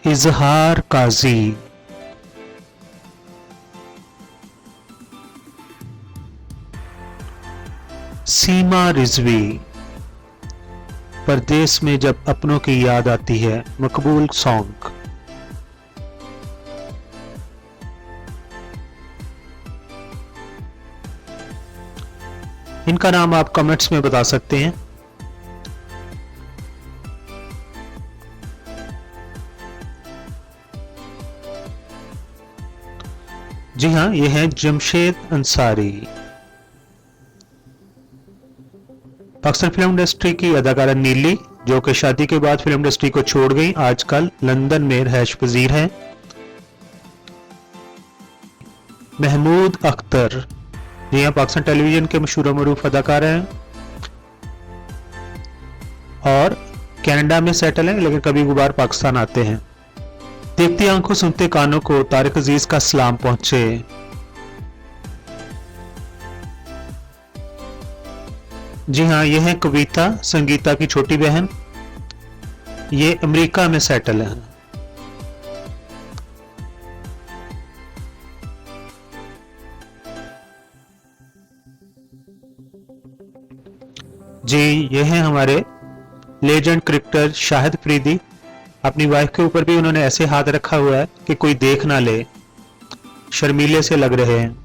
इजहार काजी, सीमा रिजवी, परदेस में जब अपनों की याद आती है, मकबूल सॉन्ग। इनका नाम आप कमेंट्स में बता सकते हैं। जी हाँ, ये है जमशेद अंसारी। पाकिस्तान फिल्म इंडस्ट्री की अदाकारा नीली, जो कि शादी के बाद फिल्म इंडस्ट्री को छोड़ गई, आजकल लंदन में रहायश पजीर हैं। महमूद अख्तर, जी हाँ, पाकिस्तान टेलीविजन के मशहूर मरूफ अदाकार हैं और कनाडा में सेटल हैं, लेकिन कभी कभार पाकिस्तान आते हैं। देखती आंखों सुनते कानों को तारिक अजीज का सलाम पहुंचे। जी हाँ, ये है कविता, संगीता की छोटी बहन। ये अमेरिका में सेटल है। जी, ये हैं हमारे लेजेंड क्रिकेटर शाहिद फरीदी। अपनी वाइफ के ऊपर भी उन्होंने ऐसे हाथ रखा हुआ है कि कोई देख ना ले, शर्मीले से लग रहे हैं।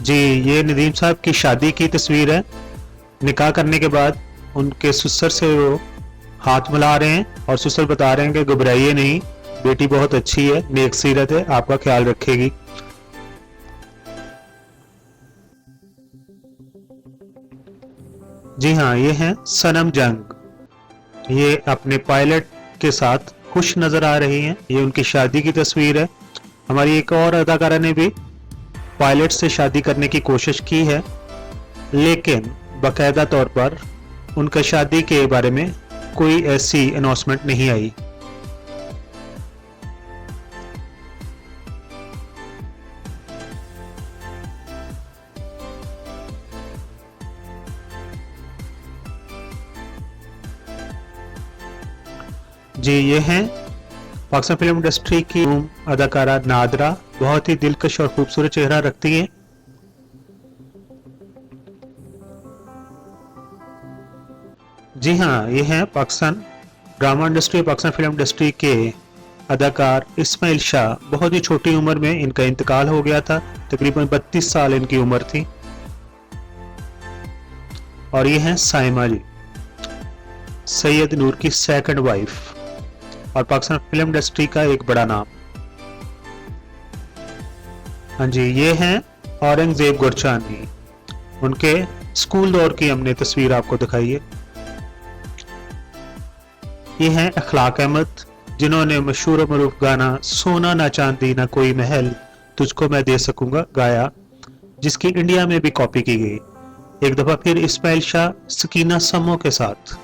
जी, ये नदीम साहब की शादी की तस्वीर है। निकाह करने के बाद उनके ससुर से वो हाथ मिला रहे हैं और ससुर बता रहे हैं कि घबराइए नहीं, बेटी बहुत अच्छी है, नेक सीरत है, आपका ख्याल रखेगी। जी हाँ, ये हैं सनम जंग। ये अपने पायलट के साथ खुश नजर आ रही हैं। ये उनकी शादी की तस्वीर है। हमारी एक और अदाकारा ने भी पायलट से शादी करने की कोशिश की है, लेकिन बाकायदा तौर पर उनका शादी के बारे में कोई ऐसी अनाउंसमेंट नहीं आई। जी, ये हैं पाकिस्तान फिल्म इंडस्ट्री की अदाकारा नादरा। बहुत ही दिलकश और खूबसूरत चेहरा रखती हैं। जी हाँ, ये हैं Pakistan drama industry, Pakistan film industry के अदाकार इस्माइल शाह। बहुत ही छोटी उम्र में इनका इंतकाल हो गया था, तकरीबन 32 साल इनकी उम्र थी। और ये हैं साइमा जी, सैयद नूर की सेकंड वाइफ और पाकिस्तान फिल्म इंडस्ट्री का एक बड़ा नाम। हाँ जी, ये हैं औरंगजेब गुरचानी। उनके स्कूल दौर की हमने तस्वीर आपको दिखाई है। ये हैं अखलाक अहमद, जिन्होंने मशहूर मरूफ गाना सोना ना चांदी ना कोई महल तुझको मैं दे सकूंगा गाया, जिसकी इंडिया में भी कॉपी की गई। एक दफा फिर इस्माइल शाह सकीना समो के साथ।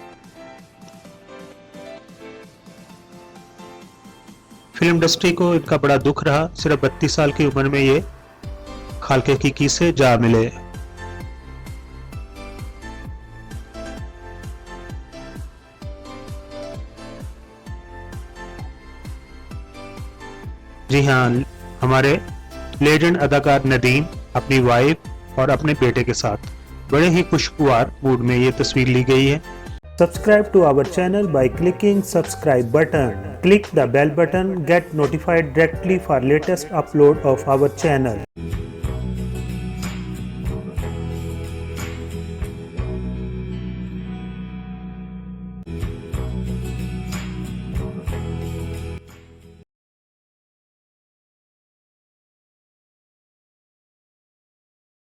फिल्म इंडस्ट्री को इनका बड़ा दुख रहा, सिर्फ 32 साल की उम्र में ये खालके की से जा मिले। जी हाँ, हमारे लेजेंड अदाकार नदीम अपनी वाइफ और अपने बेटे के साथ बड़े ही खुशगवार मूड में ये तस्वीर ली गई है। Subscribe to our channel by clicking subscribe button. Click the bell button, get notified directly for latest upload of our channel.